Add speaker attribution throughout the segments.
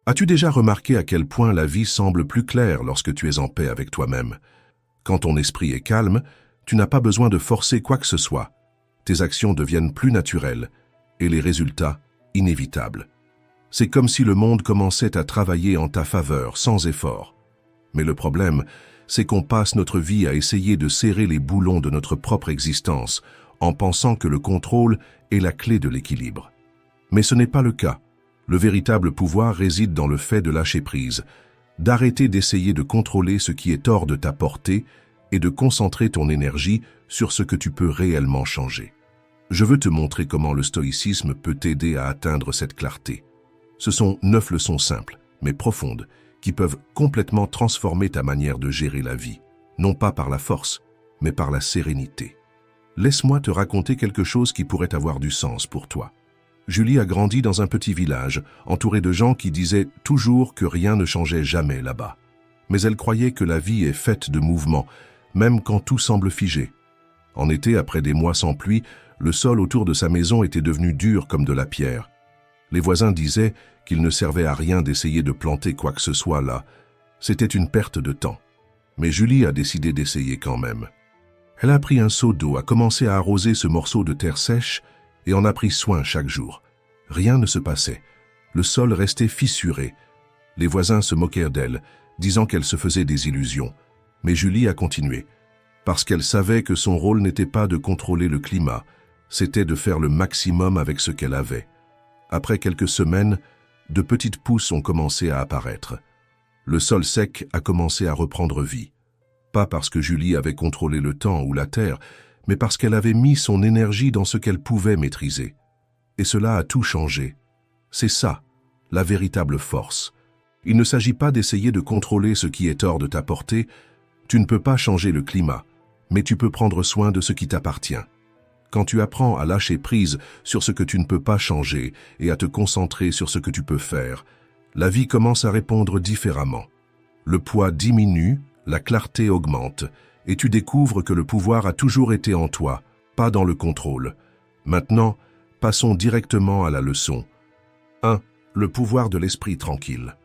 Speaker 1: As-tu déjà remarqué à quel point la vie semble plus claire lorsque tu es en paix avec toi-même? Quand ton esprit est calme, tu n'as pas besoin de forcer quoi que ce soit. Tes actions deviennent plus naturelles et les résultats inévitables. C'est comme si le monde commençait à travailler en ta faveur sans effort. Mais le problème, c'est qu'on passe notre vie à essayer de serrer les boulons de notre propre existence en pensant que le contrôle est la clé de l'équilibre. Mais ce n'est pas le cas. Le véritable pouvoir réside dans le fait de lâcher prise, d'arrêter d'essayer de contrôler ce qui est hors de ta portée et de concentrer ton énergie sur ce que tu peux réellement changer. Je veux te montrer comment le stoïcisme peut t'aider à atteindre cette clarté. Ce sont 9 leçons simples, mais profondes, qui peuvent complètement transformer ta manière de gérer la vie, non pas par la force, mais par la sérénité. Laisse-moi te raconter quelque chose qui pourrait avoir du sens pour toi. Julie a grandi dans un petit village, entourée de gens qui disaient toujours que rien ne changeait jamais là-bas. Mais elle croyait que la vie est faite de mouvements, même quand tout semble figé. En été, après des mois sans pluie, le sol autour de sa maison était devenu dur comme de la pierre. Les voisins disaient qu'il ne servait à rien d'essayer de planter quoi que ce soit là. C'était une perte de temps. Mais Julie a décidé d'essayer quand même. Elle a pris un seau d'eau, a commencé à arroser ce morceau de terre sèche et en a pris soin chaque jour. Rien ne se passait. Le sol restait fissuré. Les voisins se moquèrent d'elle, disant qu'elle se faisait des illusions. Mais Julie a continué, parce qu'elle savait que son rôle n'était pas de contrôler le climat, c'était de faire le maximum avec ce qu'elle avait. Après quelques semaines, de petites pousses ont commencé à apparaître. Le sol sec a commencé à reprendre vie. Pas parce que Julie avait contrôlé le temps ou la terre, mais parce qu'elle avait mis son énergie dans ce qu'elle pouvait maîtriser. Et cela a tout changé. C'est ça, la véritable force. Il ne s'agit pas d'essayer de contrôler ce qui est hors de ta portée. Tu ne peux pas changer le climat, mais tu peux prendre soin de ce qui t'appartient. Quand tu apprends à lâcher prise sur ce que tu ne peux pas changer et à te concentrer sur ce que tu peux faire, la vie commence à répondre différemment. Le poids diminue, la clarté augmente, et tu découvres que le pouvoir a toujours été en toi, pas dans le contrôle. Maintenant, passons directement à la leçon. 1. Le pouvoir de l'esprit tranquille.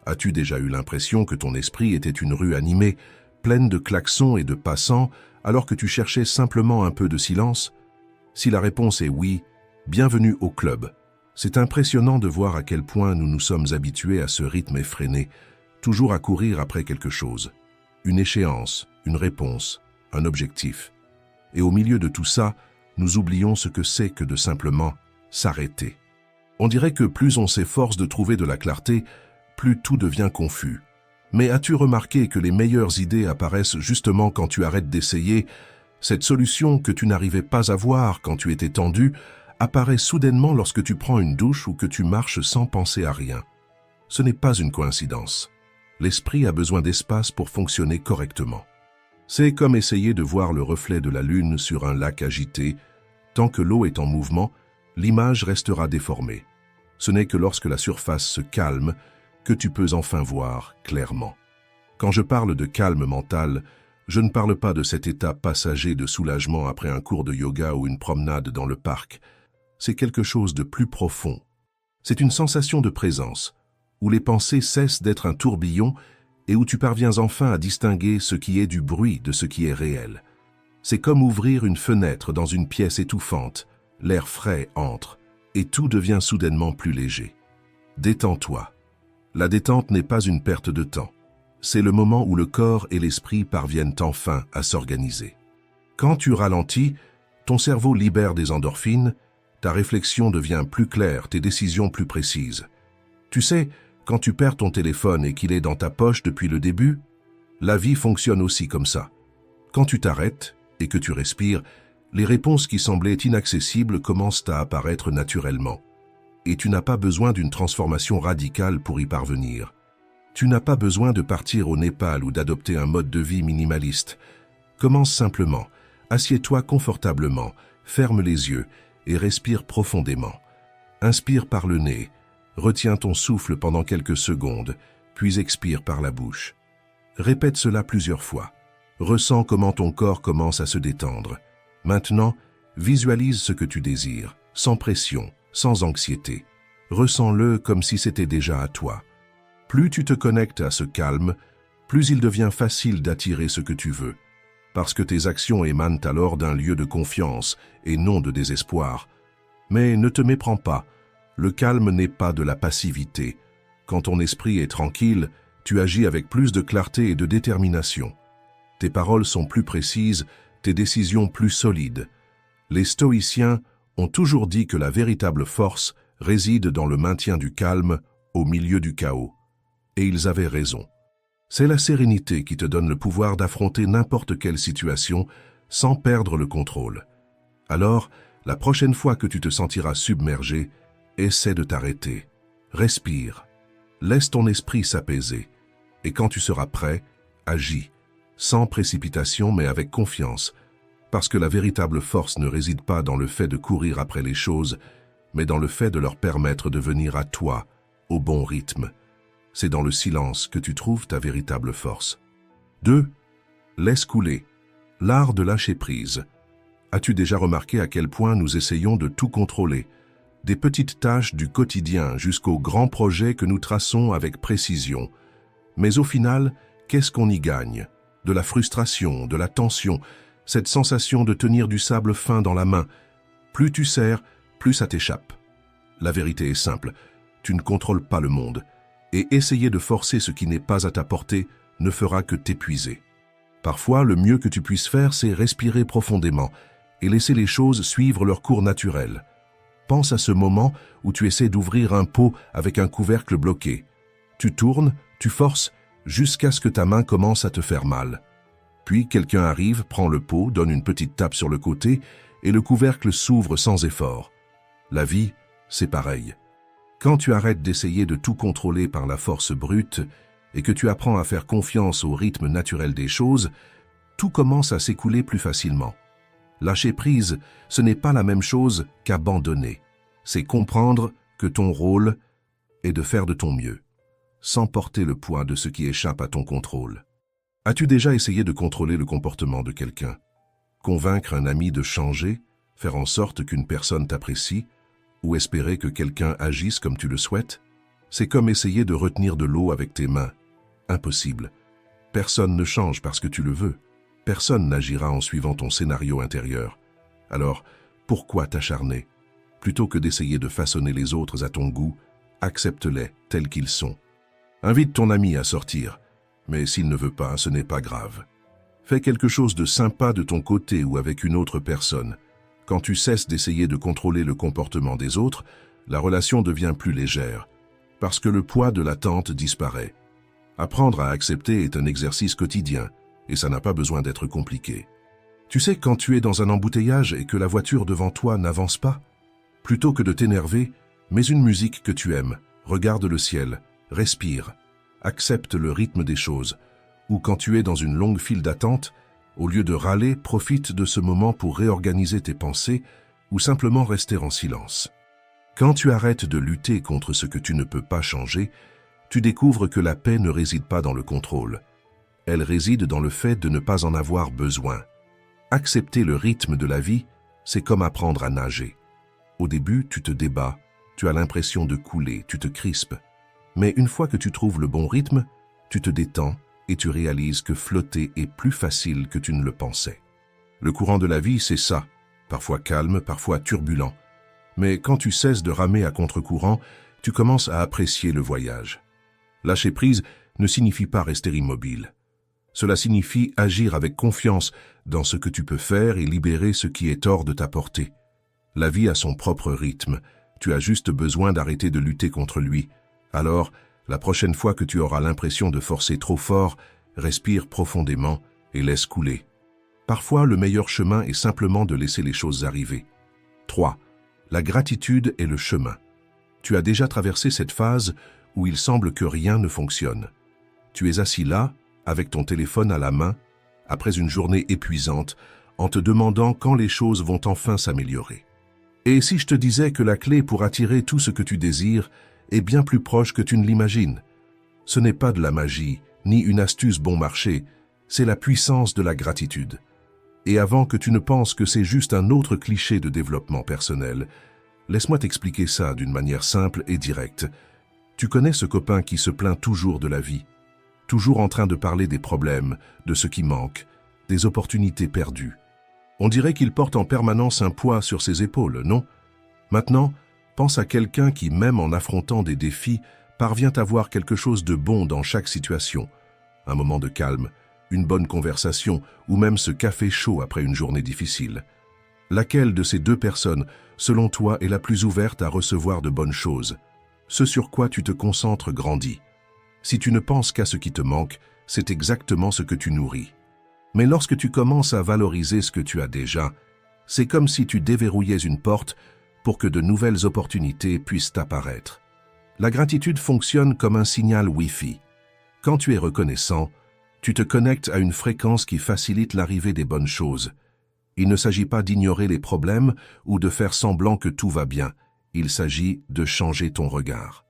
Speaker 1: As-tu déjà eu l'impression que ton esprit était une rue animée, pleine de klaxons et de passants, alors que tu cherchais simplement un peu de silence? Si la réponse est oui, bienvenue au club. C'est impressionnant de voir à quel point nous nous sommes habitués à ce rythme effréné, toujours à courir après quelque chose. Une échéance, une réponse, un objectif. Et au milieu de tout ça, nous oublions ce que c'est que de simplement s'arrêter. On dirait que plus on s'efforce de trouver de la clarté, plus tout devient confus. Mais as-tu remarqué que les meilleures idées apparaissent justement quand tu arrêtes d'essayer? Cette solution que tu n'arrivais pas à voir quand tu étais tendu apparaît soudainement lorsque tu prends une douche ou que tu marches sans penser à rien. Ce n'est pas une coïncidence. L'esprit a besoin d'espace pour fonctionner correctement. C'est comme essayer de voir le reflet de la lune sur un lac agité. Tant que l'eau est en mouvement, l'image restera déformée. Ce n'est que lorsque la surface se calme que tu peux enfin voir clairement. Quand je parle de calme mental, je ne parle pas de cet état passager de soulagement après un cours de yoga ou une promenade dans le parc. C'est quelque chose de plus profond. C'est une sensation de présence, où les pensées cessent d'être un tourbillon et où tu parviens enfin à distinguer ce qui est du bruit de ce qui est réel. C'est comme ouvrir une fenêtre dans une pièce étouffante, l'air frais entre, et tout devient soudainement plus léger. Détends-toi. La détente n'est pas une perte de temps. C'est le moment où le corps et l'esprit parviennent enfin à s'organiser. Quand tu ralentis, ton cerveau libère des endorphines, ta réflexion devient plus claire, tes décisions plus précises. Tu sais, quand tu perds ton téléphone et qu'il est dans ta poche depuis le début, la vie fonctionne aussi comme ça. Quand tu t'arrêtes et que tu respires, les réponses qui semblaient inaccessibles commencent à apparaître naturellement. Et tu n'as pas besoin d'une transformation radicale pour y parvenir. Tu n'as pas besoin de partir au Népal ou d'adopter un mode de vie minimaliste. Commence simplement, assieds-toi confortablement, ferme les yeux et respire profondément. Inspire par le nez, retiens ton souffle pendant quelques secondes, puis expire par la bouche. Répète cela plusieurs fois. Ressens comment ton corps commence à se détendre. Maintenant, visualise ce que tu désires, sans pression, sans anxiété. Ressens-le comme si c'était déjà à toi. Plus tu te connectes à ce calme, plus il devient facile d'attirer ce que tu veux, parce que tes actions émanent alors d'un lieu de confiance et non de désespoir. Mais ne te méprends pas, le calme n'est pas de la passivité. Quand ton esprit est tranquille, tu agis avec plus de clarté et de détermination. Tes paroles sont plus précises, tes décisions plus solides. Les stoïciens ont toujours dit que la véritable force réside dans le maintien du calme au milieu du chaos. Et ils avaient raison. C'est la sérénité qui te donne le pouvoir d'affronter n'importe quelle situation sans perdre le contrôle. Alors, la prochaine fois que tu te sentiras submergé, essaie de t'arrêter. Respire. Laisse ton esprit s'apaiser. Et quand tu seras prêt, agis. Sans précipitation mais avec confiance. Parce que la véritable force ne réside pas dans le fait de courir après les choses, mais dans le fait de leur permettre de venir à toi, au bon rythme. C'est dans le silence que tu trouves ta véritable force. 2. Laisse couler. L'art de lâcher prise. As-tu déjà remarqué à quel point nous essayons de tout contrôler? Des petites tâches du quotidien jusqu'aux grands projets que nous traçons avec précision. Mais au final, qu'est-ce qu'on y gagne? De la frustration, de la tension, cette sensation de tenir du sable fin dans la main. Plus tu serres, plus ça t'échappe. La vérité est simple, tu ne contrôles pas le monde. Et essayer de forcer ce qui n'est pas à ta portée ne fera que t'épuiser. Parfois, le mieux que tu puisses faire, c'est respirer profondément et laisser les choses suivre leur cours naturel. Pense à ce moment où tu essaies d'ouvrir un pot avec un couvercle bloqué. Tu tournes, tu forces, jusqu'à ce que ta main commence à te faire mal. Puis quelqu'un arrive, prend le pot, donne une petite tape sur le côté et le couvercle s'ouvre sans effort. La vie, c'est pareil. Quand tu arrêtes d'essayer de tout contrôler par la force brute et que tu apprends à faire confiance au rythme naturel des choses, tout commence à s'écouler plus facilement. Lâcher prise, ce n'est pas la même chose qu'abandonner. C'est comprendre que ton rôle est de faire de ton mieux, sans porter le poids de ce qui échappe à ton contrôle. As-tu déjà essayé de contrôler le comportement de quelqu'un? Convaincre un ami de changer, faire en sorte qu'une personne t'apprécie, ou espérer que quelqu'un agisse comme tu le souhaites? C'est comme essayer de retenir de l'eau avec tes mains. Impossible. Personne ne change parce que tu le veux. Personne n'agira en suivant ton scénario intérieur. Alors, pourquoi t'acharner? Plutôt que d'essayer de façonner les autres à ton goût, accepte-les tels qu'ils sont. Invite ton ami à sortir, mais s'il ne veut pas, ce n'est pas grave. Fais quelque chose de sympa de ton côté ou avec une autre personne. Quand tu cesses d'essayer de contrôler le comportement des autres, la relation devient plus légère, parce que le poids de l'attente disparaît. Apprendre à accepter est un exercice quotidien, et ça n'a pas besoin d'être compliqué. Tu sais, quand tu es dans un embouteillage et que la voiture devant toi n'avance pas, plutôt que de t'énerver, mets une musique que tu aimes, regarde le ciel, respire, accepte le rythme des choses, ou quand tu es dans une longue file d'attente, au lieu de râler, profite de ce moment pour réorganiser tes pensées ou simplement rester en silence. Quand tu arrêtes de lutter contre ce que tu ne peux pas changer, tu découvres que la paix ne réside pas dans le contrôle. Elle réside dans le fait de ne pas en avoir besoin. Accepter le rythme de la vie, c'est comme apprendre à nager. Au début, tu te débats, tu as l'impression de couler, tu te crispes. Mais une fois que tu trouves le bon rythme, tu te détends et tu réalises que flotter est plus facile que tu ne le pensais. Le courant de la vie, c'est ça, parfois calme, parfois turbulent. Mais quand tu cesses de ramer à contre-courant, tu commences à apprécier le voyage. Lâcher prise ne signifie pas rester immobile. Cela signifie agir avec confiance dans ce que tu peux faire et libérer ce qui est hors de ta portée. La vie a son propre rythme, tu as juste besoin d'arrêter de lutter contre lui. Alors, la prochaine fois que tu auras l'impression de forcer trop fort, respire profondément et laisse couler. Parfois, le meilleur chemin est simplement de laisser les choses arriver. 3. La gratitude est le chemin. Tu as déjà traversé cette phase où il semble que rien ne fonctionne. Tu es assis là, avec ton téléphone à la main, après une journée épuisante, en te demandant quand les choses vont enfin s'améliorer. Et si je te disais que la clé pour attirer tout ce que tu désires est bien plus proche que tu ne l'imagines? Ce n'est pas de la magie, ni une astuce bon marché, c'est la puissance de la gratitude. Et avant que tu ne penses que c'est juste un autre cliché de développement personnel, laisse-moi t'expliquer ça d'une manière simple et directe. Tu connais ce copain qui se plaint toujours de la vie, toujours en train de parler des problèmes, de ce qui manque, des opportunités perdues. On dirait qu'il porte en permanence un poids sur ses épaules, non? Maintenant, pense à quelqu'un qui, même en affrontant des défis, parvient à voir quelque chose de bon dans chaque situation. Un moment de calme, une bonne conversation ou même ce café chaud après une journée difficile. Laquelle de ces deux personnes, selon toi, est la plus ouverte à recevoir de bonnes choses? Ce sur quoi tu te concentres grandit. Si tu ne penses qu'à ce qui te manque, c'est exactement ce que tu nourris. Mais lorsque tu commences à valoriser ce que tu as déjà, c'est comme si tu déverrouillais une porte pour que de nouvelles opportunités puissent apparaître. La gratitude fonctionne comme un signal Wi-Fi. Quand tu es reconnaissant, tu te connectes à une fréquence qui facilite l'arrivée des bonnes choses. Il ne s'agit pas d'ignorer les problèmes ou de faire semblant que tout va bien. Il s'agit de changer ton regard.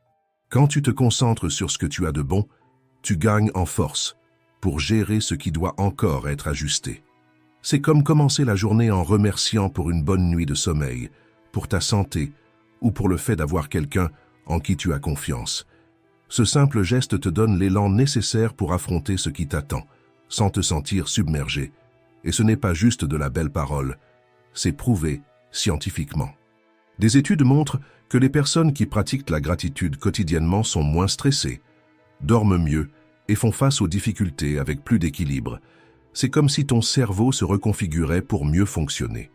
Speaker 1: Quand tu te concentres sur ce que tu as de bon, tu gagnes en force pour gérer ce qui doit encore être ajusté. C'est comme commencer la journée en remerciant pour une bonne nuit de sommeil, pour ta santé ou pour le fait d'avoir quelqu'un en qui tu as confiance. Ce simple geste te donne l'élan nécessaire pour affronter ce qui t'attend, sans te sentir submergé. Et ce n'est pas juste de la belle parole, c'est prouvé scientifiquement. Des études montrent que les personnes qui pratiquent la gratitude quotidiennement sont moins stressées, dorment mieux et font face aux difficultés avec plus d'équilibre. C'est comme si ton cerveau se reconfigurait pour mieux fonctionner.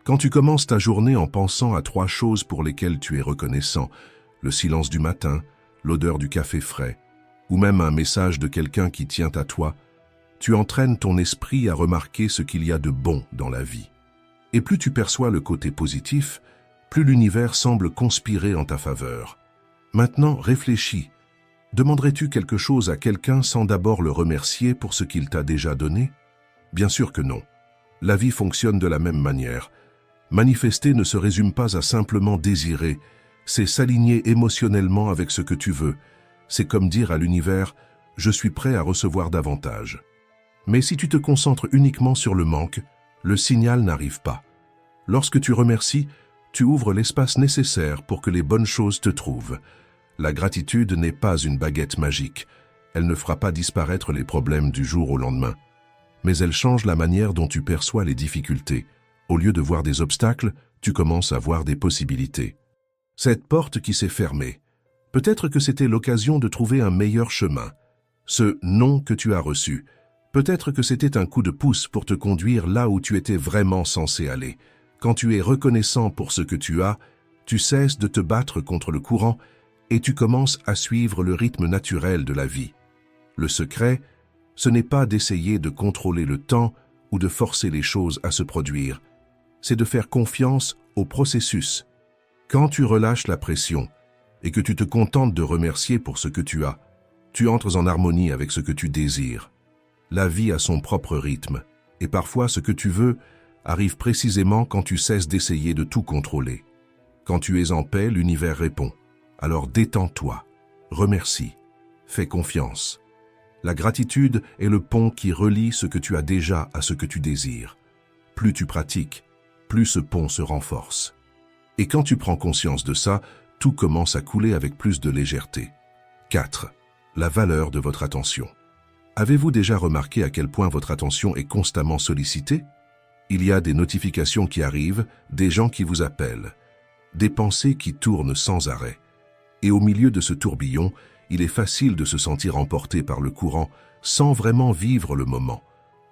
Speaker 1: Quand tu commences ta journée en pensant à 3 choses pour lesquelles tu es reconnaissant, le silence du matin, l'odeur du café frais, ou même un message de quelqu'un qui tient à toi, tu entraînes ton esprit à remarquer ce qu'il y a de bon dans la vie. Et plus tu perçois le côté positif, plus l'univers semble conspirer en ta faveur. Maintenant, réfléchis. Demanderais-tu quelque chose à quelqu'un sans d'abord le remercier pour ce qu'il t'a déjà donné? Bien sûr que non. La vie fonctionne de la même manière. Manifester ne se résume pas à simplement désirer, c'est s'aligner émotionnellement avec ce que tu veux. C'est comme dire à l'univers « je suis prêt à recevoir davantage ». Mais si tu te concentres uniquement sur le manque, le signal n'arrive pas. Lorsque tu remercies, tu ouvres l'espace nécessaire pour que les bonnes choses te trouvent. La gratitude n'est pas une baguette magique. Elle ne fera pas disparaître les problèmes du jour au lendemain. Mais elle change la manière dont tu perçois les difficultés. Au lieu de voir des obstacles, tu commences à voir des possibilités. Cette porte qui s'est fermée, peut-être que c'était l'occasion de trouver un meilleur chemin. Ce « non » que tu as reçu, peut-être que c'était un coup de pouce pour te conduire là où tu étais vraiment censé aller. Quand tu es reconnaissant pour ce que tu as, tu cesses de te battre contre le courant et tu commences à suivre le rythme naturel de la vie. Le secret, ce n'est pas d'essayer de contrôler le temps ou de forcer les choses à se produire. C'est de faire confiance au processus. Quand tu relâches la pression et que tu te contentes de remercier pour ce que tu as, tu entres en harmonie avec ce que tu désires. La vie a son propre rythme, et parfois ce que tu veux arrive précisément quand tu cesses d'essayer de tout contrôler. Quand tu es en paix, l'univers répond. Alors détends-toi, remercie, fais confiance. La gratitude est le pont qui relie ce que tu as déjà à ce que tu désires. Plus tu pratiques, plus ce pont se renforce. Et quand tu prends conscience de ça, tout commence à couler avec plus de légèreté. 4. La valeur de votre attention. Avez-vous déjà remarqué à quel point votre attention est constamment sollicitée? Il y a des notifications qui arrivent, des gens qui vous appellent, des pensées qui tournent sans arrêt. Et au milieu de ce tourbillon, il est facile de se sentir emporté par le courant sans vraiment vivre le moment.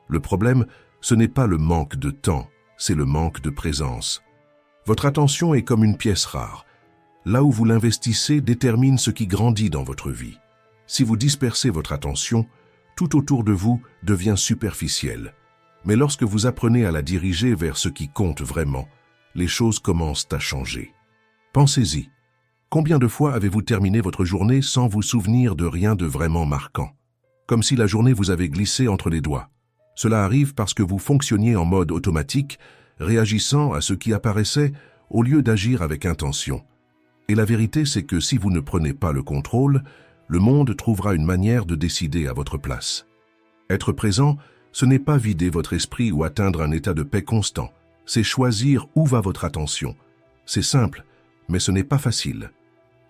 Speaker 1: Le problème, ce n'est pas le manque de temps, c'est le manque de présence. Votre attention est comme une pièce rare. Là où vous l'investissez détermine ce qui grandit dans votre vie. Si vous dispersez votre attention, tout autour de vous devient superficiel. Mais lorsque vous apprenez à la diriger vers ce qui compte vraiment, les choses commencent à changer. Pensez-y. Combien de fois avez-vous terminé votre journée sans vous souvenir de rien de vraiment marquant? Comme si la journée vous avait glissé entre les doigts. Cela arrive parce que vous fonctionniez en mode automatique, réagissant à ce qui apparaissait au lieu d'agir avec intention. Et la vérité, c'est que si vous ne prenez pas le contrôle, le monde trouvera une manière de décider à votre place. Être présent, ce n'est pas vider votre esprit ou atteindre un état de paix constant. C'est choisir où va votre attention. C'est simple, mais ce n'est pas facile.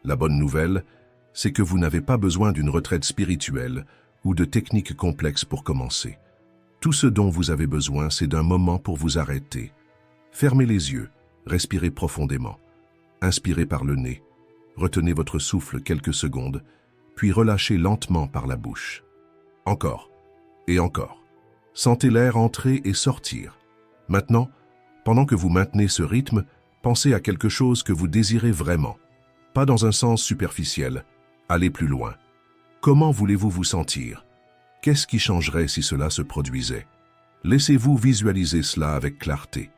Speaker 1: La bonne nouvelle, c'est que vous n'avez pas besoin d'une retraite spirituelle ou de techniques complexes pour commencer. Tout ce dont vous avez besoin, c'est d'un moment pour vous arrêter. Fermez les yeux, respirez profondément. Inspirez par le nez, retenez votre souffle quelques secondes, puis relâchez lentement par la bouche. Encore et encore. Sentez l'air entrer et sortir. Maintenant, pendant que vous maintenez ce rythme, pensez à quelque chose que vous désirez vraiment. Pas dans un sens superficiel. Allez plus loin. Comment voulez-vous vous sentir? Qu'est-ce qui changerait si cela se produisait? Laissez-vous visualiser cela avec clarté.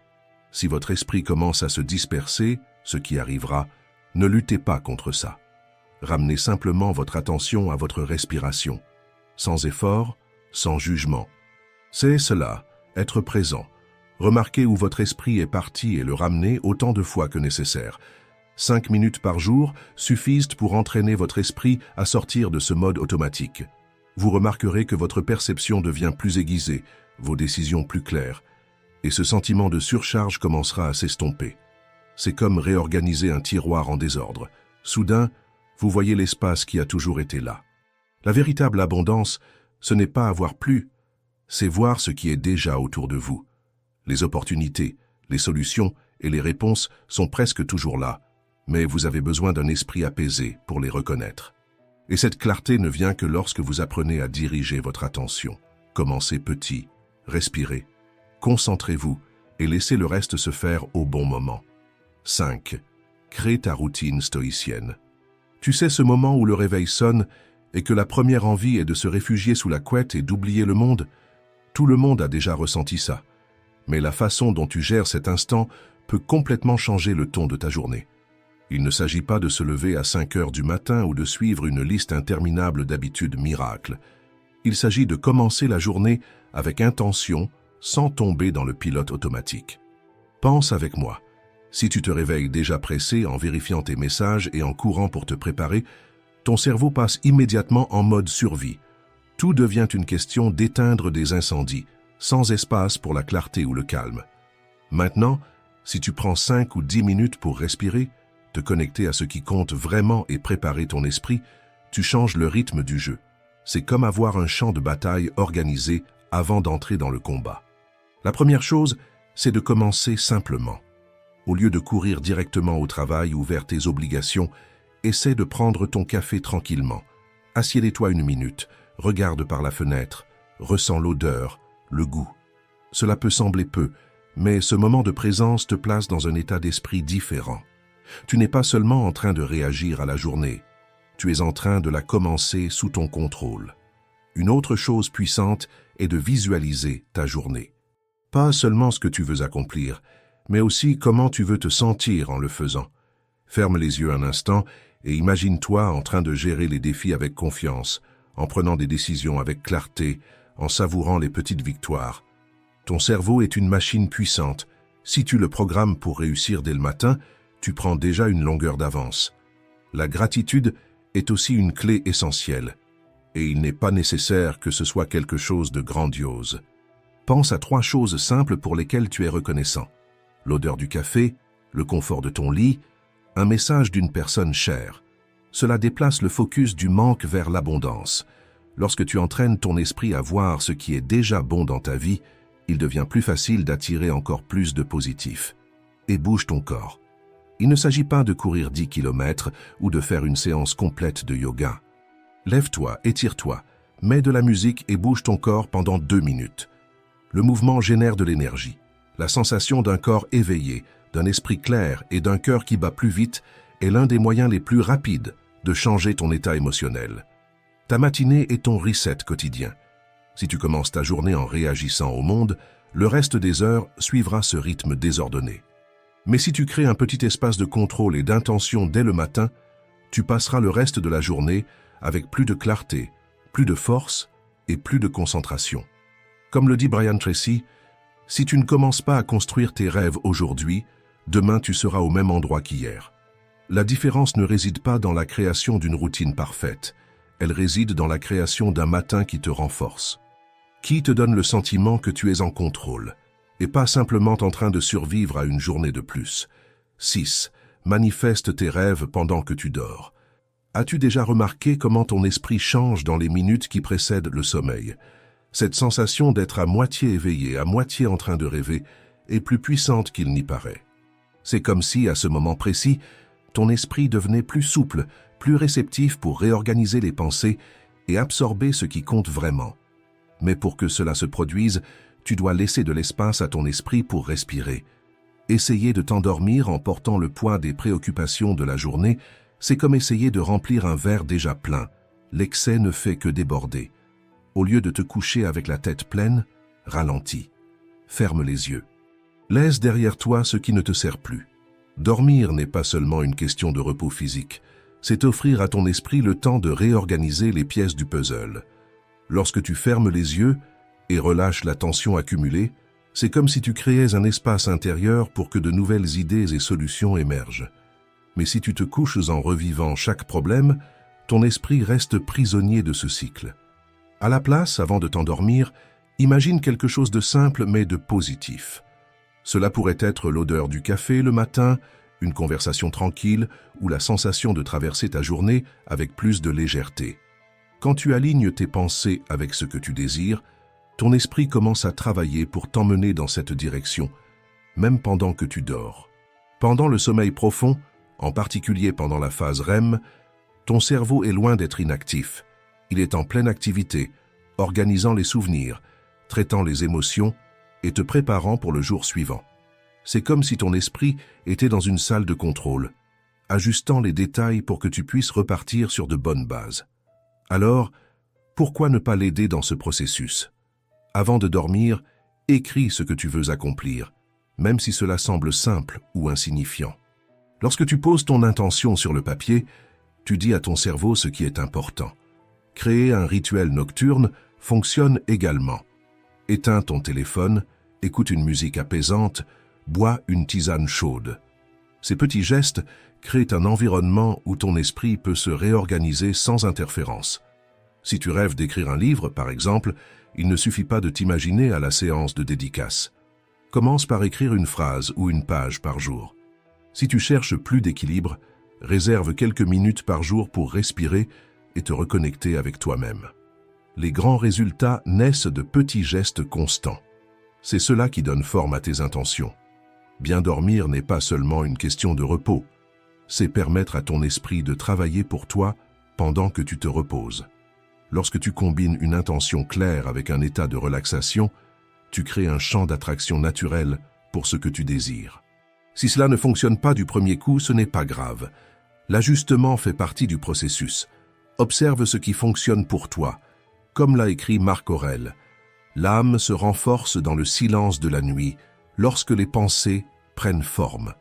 Speaker 1: Si votre esprit commence à se disperser, ce qui arrivera, ne luttez pas contre ça. Ramenez simplement votre attention à votre respiration, sans effort, sans jugement. C'est cela, être présent. Remarquez où votre esprit est parti et le ramener autant de fois que nécessaire. 5 minutes par jour suffisent pour entraîner votre esprit à sortir de ce mode automatique. Vous remarquerez que votre perception devient plus aiguisée, vos décisions plus claires, et ce sentiment de surcharge commencera à s'estomper. C'est comme réorganiser un tiroir en désordre. Soudain, vous voyez l'espace qui a toujours été là. La véritable abondance, ce n'est pas avoir plus, c'est voir ce qui est déjà autour de vous. Les opportunités, les solutions et les réponses sont presque toujours là, mais vous avez besoin d'un esprit apaisé pour les reconnaître. Et cette clarté ne vient que lorsque vous apprenez à diriger votre attention. Commencez petit, respirez, concentrez-vous et laissez le reste se faire au bon moment. 5. Crée ta routine stoïcienne. Tu sais ce moment où le réveil sonne et que la première envie est de se réfugier sous la couette et d'oublier le monde? Tout le monde a déjà ressenti ça. Mais la façon dont tu gères cet instant peut complètement changer le ton de ta journée. Il ne s'agit pas de se lever à 5 heures du matin ou de suivre une liste interminable d'habitudes miracles. Il s'agit de commencer la journée avec intention, sans tomber dans le pilote automatique. Pense avec moi. Si tu te réveilles déjà pressé en vérifiant tes messages et en courant pour te préparer, ton cerveau passe immédiatement en mode survie. Tout devient une question d'éteindre des incendies, sans espace pour la clarté ou le calme. Maintenant, si tu prends 5 ou 10 minutes pour respirer, te connecter à ce qui compte vraiment et préparer ton esprit, tu changes le rythme du jeu. C'est comme avoir un champ de bataille organisé avant d'entrer dans le combat. La première chose, c'est de commencer simplement. Au lieu de courir directement au travail ou vers tes obligations, essaie de prendre ton café tranquillement. Assieds-toi 1 minute, regarde par la fenêtre, ressens l'odeur, le goût. Cela peut sembler peu, mais ce moment de présence te place dans un état d'esprit différent. Tu n'es pas seulement en train de réagir à la journée, tu es en train de la commencer sous ton contrôle. Une autre chose puissante est de visualiser ta journée. Pas seulement ce que tu veux accomplir, mais aussi comment tu veux te sentir en le faisant. Ferme les yeux un instant et imagine-toi en train de gérer les défis avec confiance, en prenant des décisions avec clarté, en savourant les petites victoires. Ton cerveau est une machine puissante. Si tu le programmes pour réussir dès le matin, tu prends déjà une longueur d'avance. La gratitude est aussi une clé essentielle, et il n'est pas nécessaire que ce soit quelque chose de grandiose. Pense à 3 choses simples pour lesquelles tu es reconnaissant. L'odeur du café, le confort de ton lit, un message d'une personne chère. Cela déplace le focus du manque vers l'abondance. Lorsque tu entraînes ton esprit à voir ce qui est déjà bon dans ta vie, il devient plus facile d'attirer encore plus de positif. Et bouge ton corps. Il ne s'agit pas de courir 10 km ou de faire une séance complète de yoga. Lève-toi, étire-toi, mets de la musique et bouge ton corps pendant 2 minutes. Le mouvement génère de l'énergie. La sensation d'un corps éveillé, d'un esprit clair et d'un cœur qui bat plus vite est l'un des moyens les plus rapides de changer ton état émotionnel. Ta matinée est ton reset quotidien. Si tu commences ta journée en réagissant au monde, le reste des heures suivra ce rythme désordonné. Mais si tu crées un petit espace de contrôle et d'intention dès le matin, tu passeras le reste de la journée avec plus de clarté, plus de force et plus de concentration. Comme le dit Brian Tracy, si tu ne commences pas à construire tes rêves aujourd'hui, demain tu seras au même endroit qu'hier. La différence ne réside pas dans la création d'une routine parfaite, elle réside dans la création d'un matin qui te renforce. Qui te donne le sentiment que tu es en contrôle et pas simplement en train de survivre à une journée de plus. 6. Manifeste tes rêves pendant que tu dors. As-tu déjà remarqué comment ton esprit change dans les minutes qui précèdent le sommeil? Cette sensation d'être à moitié éveillé, à moitié en train de rêver, est plus puissante qu'il n'y paraît. C'est comme si, à ce moment précis, ton esprit devenait plus souple, plus réceptif pour réorganiser les pensées et absorber ce qui compte vraiment. Mais pour que cela se produise, tu dois laisser de l'espace à ton esprit pour respirer. Essayer de t'endormir en portant le poids des préoccupations de la journée, c'est comme essayer de remplir un verre déjà plein. L'excès ne fait que déborder. Au lieu de te coucher avec la tête pleine, ralentis. Ferme les yeux. Laisse derrière toi ce qui ne te sert plus. Dormir n'est pas seulement une question de repos physique, c'est offrir à ton esprit le temps de réorganiser les pièces du puzzle. Lorsque tu fermes les yeux et relâches la tension accumulée, c'est comme si tu créais un espace intérieur pour que de nouvelles idées et solutions émergent. Mais si tu te couches en revivant chaque problème, ton esprit reste prisonnier de ce cycle. À la place, avant de t'endormir, imagine quelque chose de simple mais de positif. Cela pourrait être l'odeur du café le matin, une conversation tranquille ou la sensation de traverser ta journée avec plus de légèreté. Quand tu alignes tes pensées avec ce que tu désires, ton esprit commence à travailler pour t'emmener dans cette direction, même pendant que tu dors. Pendant le sommeil profond, en particulier pendant la phase REM, ton cerveau est loin d'être inactif. Il est en pleine activité, organisant les souvenirs, traitant les émotions et te préparant pour le jour suivant. C'est comme si ton esprit était dans une salle de contrôle, ajustant les détails pour que tu puisses repartir sur de bonnes bases. Alors, pourquoi ne pas l'aider dans ce processus? Avant de dormir, écris ce que tu veux accomplir, même si cela semble simple ou insignifiant. Lorsque tu poses ton intention sur le papier, tu dis à ton cerveau ce qui est important. Créer un rituel nocturne fonctionne également. Éteins ton téléphone, écoute une musique apaisante, bois une tisane chaude. Ces petits gestes créent un environnement où ton esprit peut se réorganiser sans interférence. Si tu rêves d'écrire un livre, par exemple, il ne suffit pas de t'imaginer à la séance de dédicace. Commence par écrire une phrase ou une page par jour. Si tu cherches plus d'équilibre, réserve quelques minutes par jour pour respirer et te reconnecter avec toi-même. Les grands résultats naissent de petits gestes constants. C'est cela qui donne forme à tes intentions. Bien dormir n'est pas seulement une question de repos, c'est permettre à ton esprit de travailler pour toi pendant que tu te reposes. Lorsque tu combines une intention claire avec un état de relaxation, tu crées un champ d'attraction naturel pour ce que tu désires. Si cela ne fonctionne pas du premier coup, ce n'est pas grave. L'ajustement fait partie du processus. Observe ce qui fonctionne pour toi. Comme l'a écrit Marc Aurèle, l'âme se renforce dans le silence de la nuit lorsque les pensées prennent forme.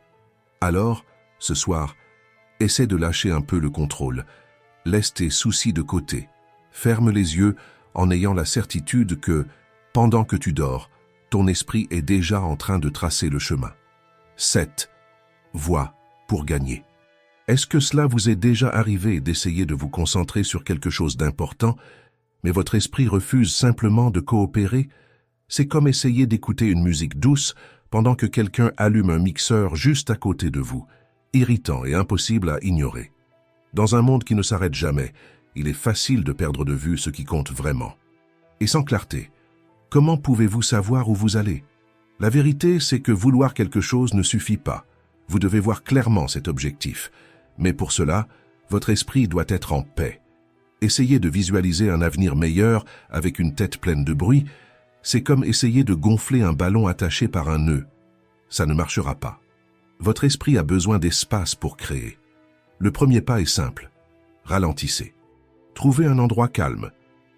Speaker 1: Alors, ce soir, essaie de lâcher un peu le contrôle. Laisse tes soucis de côté. Ferme les yeux en ayant la certitude que, pendant que tu dors, ton esprit est déjà en train de tracer le chemin. 7. Voix pour gagner. Est-ce que cela vous est déjà arrivé d'essayer de vous concentrer sur quelque chose d'important, mais votre esprit refuse simplement de coopérer? C'est comme essayer d'écouter une musique douce pendant que quelqu'un allume un mixeur juste à côté de vous, irritant et impossible à ignorer. Dans un monde qui ne s'arrête jamais, il est facile de perdre de vue ce qui compte vraiment. Et sans clarté, comment pouvez-vous savoir où vous allez? La vérité, c'est que vouloir quelque chose ne suffit pas. Vous devez voir clairement cet objectif. Mais pour cela, votre esprit doit être en paix. Essayer de visualiser un avenir meilleur avec une tête pleine de bruit, c'est comme essayer de gonfler un ballon attaché par un nœud. Ça ne marchera pas. Votre esprit a besoin d'espace pour créer. Le premier pas est simple. Ralentissez. Trouvez un endroit calme.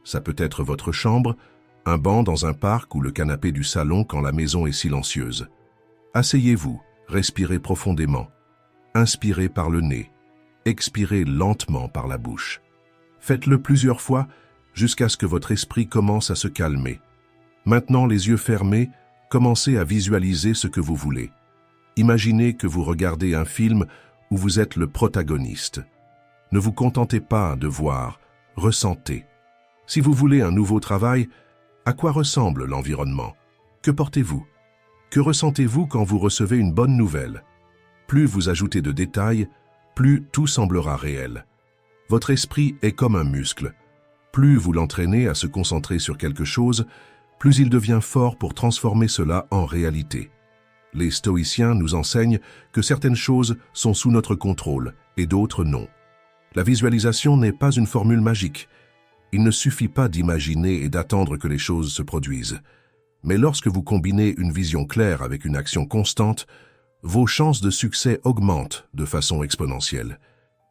Speaker 1: Ça peut être votre chambre, un banc dans un parc ou le canapé du salon quand la maison est silencieuse. Asseyez-vous, respirez profondément. Inspirez par le nez. Expirez lentement par la bouche. Faites-le plusieurs fois jusqu'à ce que votre esprit commence à se calmer. Maintenant, les yeux fermés, commencez à visualiser ce que vous voulez. Imaginez que vous regardez un film où vous êtes le protagoniste. Ne vous contentez pas de voir, ressentez. Si vous voulez un nouveau travail, à quoi ressemble l'environnement? Que portez-vous? Que ressentez-vous quand vous recevez une bonne nouvelle? Plus vous ajoutez de détails, plus tout semblera réel. Votre esprit est comme un muscle. Plus vous l'entraînez à se concentrer sur quelque chose, plus il devient fort pour transformer cela en réalité. Les stoïciens nous enseignent que certaines choses sont sous notre contrôle et d'autres non. La visualisation n'est pas une formule magique. Il ne suffit pas d'imaginer et d'attendre que les choses se produisent. Mais lorsque vous combinez une vision claire avec une action constante, vos chances de succès augmentent de façon exponentielle.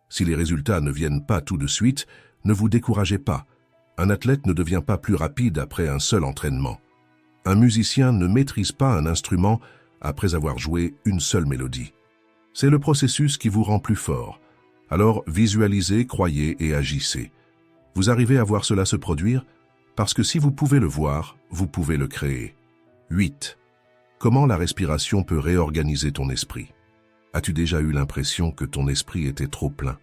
Speaker 1: Si les résultats ne viennent pas tout de suite, ne vous découragez pas. Un athlète ne devient pas plus rapide après un seul entraînement. Un musicien ne maîtrise pas un instrument après avoir joué une seule mélodie. C'est le processus qui vous rend plus fort. Alors visualisez, croyez et agissez. Vous arrivez à voir cela se produire parce que si vous pouvez le voir, vous pouvez le créer. 8. Comment la respiration peut réorganiser ton esprit? As-tu déjà eu l'impression que ton esprit était trop plein?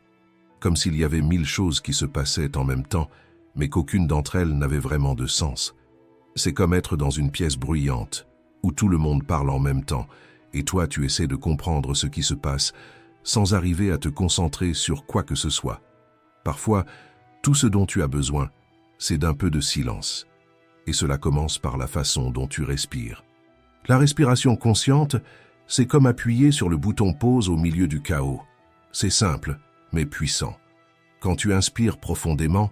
Speaker 1: Comme s'il y avait 1000 choses qui se passaient en même temps, mais qu'aucune d'entre elles n'avait vraiment de sens. C'est comme être dans une pièce bruyante, où tout le monde parle en même temps, et toi tu essaies de comprendre ce qui se passe, sans arriver à te concentrer sur quoi que ce soit. Parfois, tout ce dont tu as besoin, c'est d'un peu de silence. Et cela commence par la façon dont tu respires. La respiration consciente, c'est comme appuyer sur le bouton pause au milieu du chaos. C'est simple, mais puissant. Quand tu inspires profondément,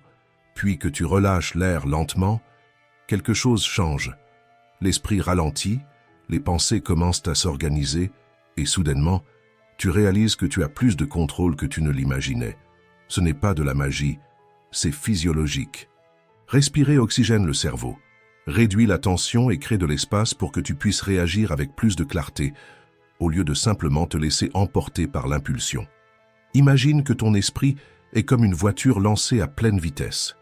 Speaker 1: puis que tu relâches l'air lentement, quelque chose change. L'esprit ralentit, les pensées commencent à s'organiser, et soudainement, tu réalises que tu as plus de contrôle que tu ne l'imaginais. Ce n'est pas de la magie, c'est physiologique. Respirer oxygène le cerveau, réduit la tension et crée de l'espace pour que tu puisses réagir avec plus de clarté, au lieu de simplement te laisser emporter par l'impulsion. Imagine que ton esprit est comme une voiture lancée à pleine vitesse.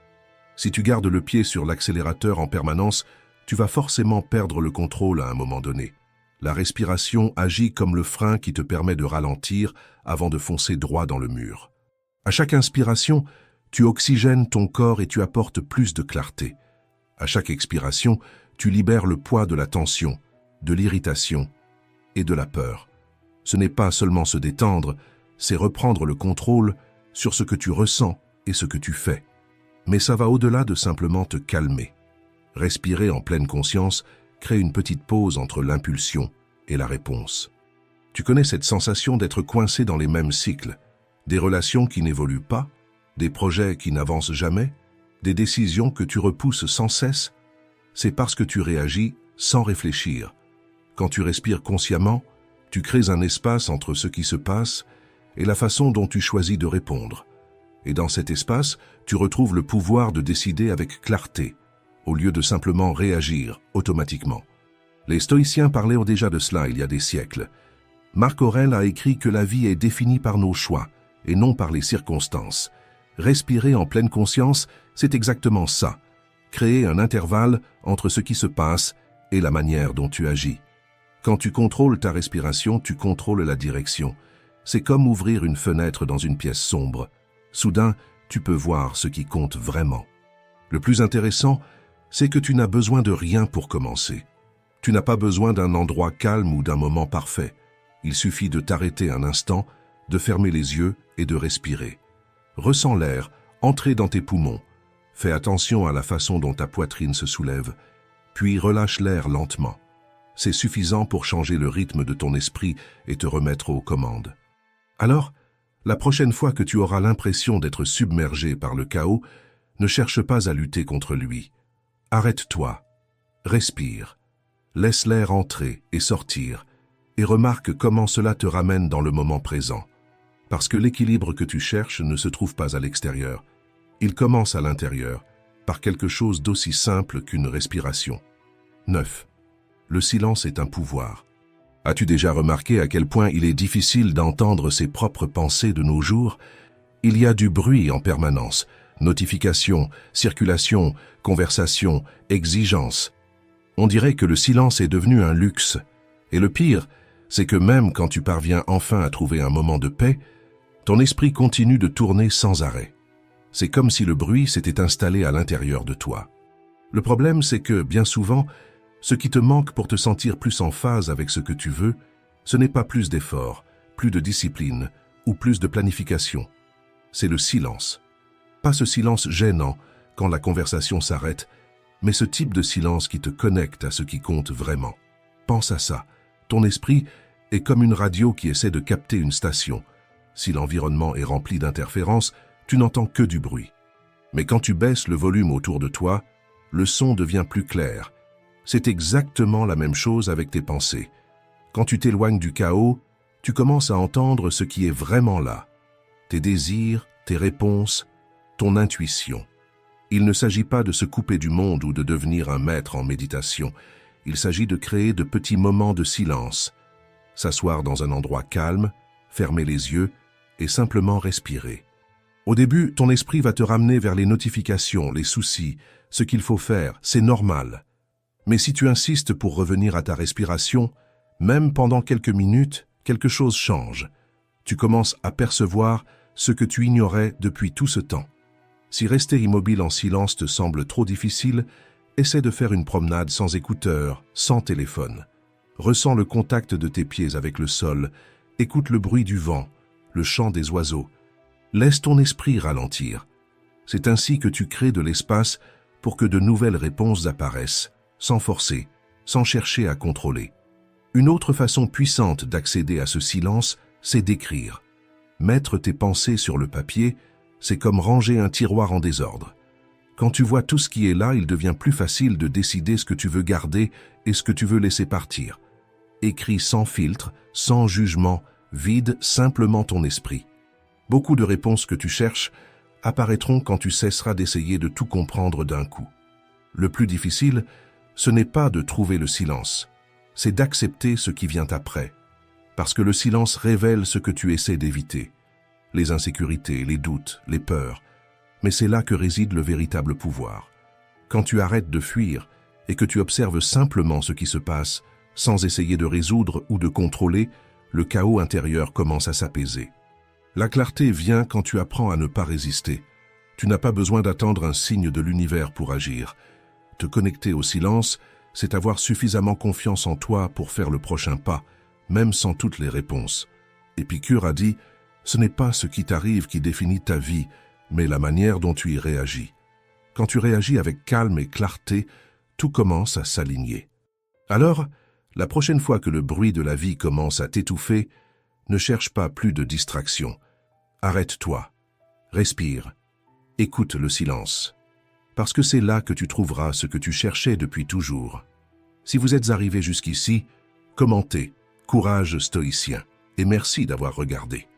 Speaker 1: Si tu gardes le pied sur l'accélérateur en permanence, tu vas forcément perdre le contrôle à un moment donné. La respiration agit comme le frein qui te permet de ralentir avant de foncer droit dans le mur. À chaque inspiration, tu oxygènes ton corps et tu apportes plus de clarté. À chaque expiration, tu libères le poids de la tension, de l'irritation et de la peur. Ce n'est pas seulement se détendre, c'est reprendre le contrôle sur ce que tu ressens et ce que tu fais. Mais ça va au-delà de simplement te calmer. Respirer en pleine conscience crée une petite pause entre l'impulsion et la réponse. Tu connais cette sensation d'être coincé dans les mêmes cycles, des relations qui n'évoluent pas, des projets qui n'avancent jamais, des décisions que tu repousses sans cesse? C'est parce que tu réagis sans réfléchir. Quand tu respires consciemment, tu crées un espace entre ce qui se passe et la façon dont tu choisis de répondre. Et dans cet espace, tu retrouves le pouvoir de décider avec clarté, au lieu de simplement réagir automatiquement. Les stoïciens parlaient déjà de cela il y a des siècles. Marc Aurèle a écrit que la vie est définie par nos choix, et non par les circonstances. Respirer en pleine conscience, c'est exactement ça. Créer un intervalle entre ce qui se passe et la manière dont tu agis. Quand tu contrôles ta respiration, tu contrôles la direction. C'est comme ouvrir une fenêtre dans une pièce sombre. Soudain, tu peux voir ce qui compte vraiment. Le plus intéressant, c'est que tu n'as besoin de rien pour commencer. Tu n'as pas besoin d'un endroit calme ou d'un moment parfait. Il suffit de t'arrêter un instant, de fermer les yeux et de respirer. Ressens l'air entrer dans tes poumons. Fais attention à la façon dont ta poitrine se soulève, puis relâche l'air lentement. C'est suffisant pour changer le rythme de ton esprit et te remettre aux commandes. Alors, la prochaine fois que tu auras l'impression d'être submergé par le chaos, ne cherche pas à lutter contre lui. Arrête-toi, respire, laisse l'air entrer et sortir, et remarque comment cela te ramène dans le moment présent. Parce que l'équilibre que tu cherches ne se trouve pas à l'extérieur. Il commence à l'intérieur, par quelque chose d'aussi simple qu'une respiration. 9. Le silence est un pouvoir. As-tu déjà remarqué à quel point il est difficile d'entendre ses propres pensées de nos jours? Il y a du bruit en permanence. Notifications, circulation, conversation, exigences. On dirait que le silence est devenu un luxe. Et le pire, c'est que même quand tu parviens enfin à trouver un moment de paix, ton esprit continue de tourner sans arrêt. C'est comme si le bruit s'était installé à l'intérieur de toi. Le problème, c'est que, bien souvent, ce qui te manque pour te sentir plus en phase avec ce que tu veux, ce n'est pas plus d'effort, plus de discipline ou plus de planification. C'est le silence. Pas ce silence gênant quand la conversation s'arrête, mais ce type de silence qui te connecte à ce qui compte vraiment. Pense à ça. Ton esprit est comme une radio qui essaie de capter une station. Si l'environnement est rempli d'interférences, tu n'entends que du bruit. Mais quand tu baisses le volume autour de toi, le son devient plus clair. C'est exactement la même chose avec tes pensées. Quand tu t'éloignes du chaos, tu commences à entendre ce qui est vraiment là. Tes désirs, tes réponses, ton intuition. Il ne s'agit pas de se couper du monde ou de devenir un maître en méditation. Il s'agit de créer de petits moments de silence. S'asseoir dans un endroit calme, fermer les yeux et simplement respirer. Au début, ton esprit va te ramener vers les notifications, les soucis, ce qu'il faut faire, c'est normal. Mais si tu insistes pour revenir à ta respiration, même pendant quelques minutes, quelque chose change. Tu commences à percevoir ce que tu ignorais depuis tout ce temps. Si rester immobile en silence te semble trop difficile, essaie de faire une promenade sans écouteurs, sans téléphone. Ressens le contact de tes pieds avec le sol, écoute le bruit du vent, le chant des oiseaux. Laisse ton esprit ralentir. C'est ainsi que tu crées de l'espace pour que de nouvelles réponses apparaissent, sans forcer, sans chercher à contrôler. Une autre façon puissante d'accéder à ce silence, c'est d'écrire. Mettre tes pensées sur le papier, c'est comme ranger un tiroir en désordre. Quand tu vois tout ce qui est là, il devient plus facile de décider ce que tu veux garder et ce que tu veux laisser partir. Écris sans filtre, sans jugement, vide simplement ton esprit. Beaucoup de réponses que tu cherches apparaîtront quand tu cesseras d'essayer de tout comprendre d'un coup. Le plus difficile, ce n'est pas de trouver le silence, c'est d'accepter ce qui vient après. Parce que le silence révèle ce que tu essaies d'éviter. Les insécurités, les doutes, les peurs. Mais c'est là que réside le véritable pouvoir. Quand tu arrêtes de fuir et que tu observes simplement ce qui se passe, sans essayer de résoudre ou de contrôler, le chaos intérieur commence à s'apaiser. La clarté vient quand tu apprends à ne pas résister. Tu n'as pas besoin d'attendre un signe de l'univers pour agir. Te connecter au silence, c'est avoir suffisamment confiance en toi pour faire le prochain pas, même sans toutes les réponses. Épicure a dit, ce n'est pas ce qui t'arrive qui définit ta vie, mais la manière dont tu y réagis. Quand tu réagis avec calme et clarté, tout commence à s'aligner. Alors, la prochaine fois que le bruit de la vie commence à t'étouffer, ne cherche pas plus de distraction. Arrête-toi, respire, écoute le silence. Parce que c'est là que tu trouveras ce que tu cherchais depuis toujours. Si vous êtes arrivé jusqu'ici, commentez, courage stoïcien, et merci d'avoir regardé.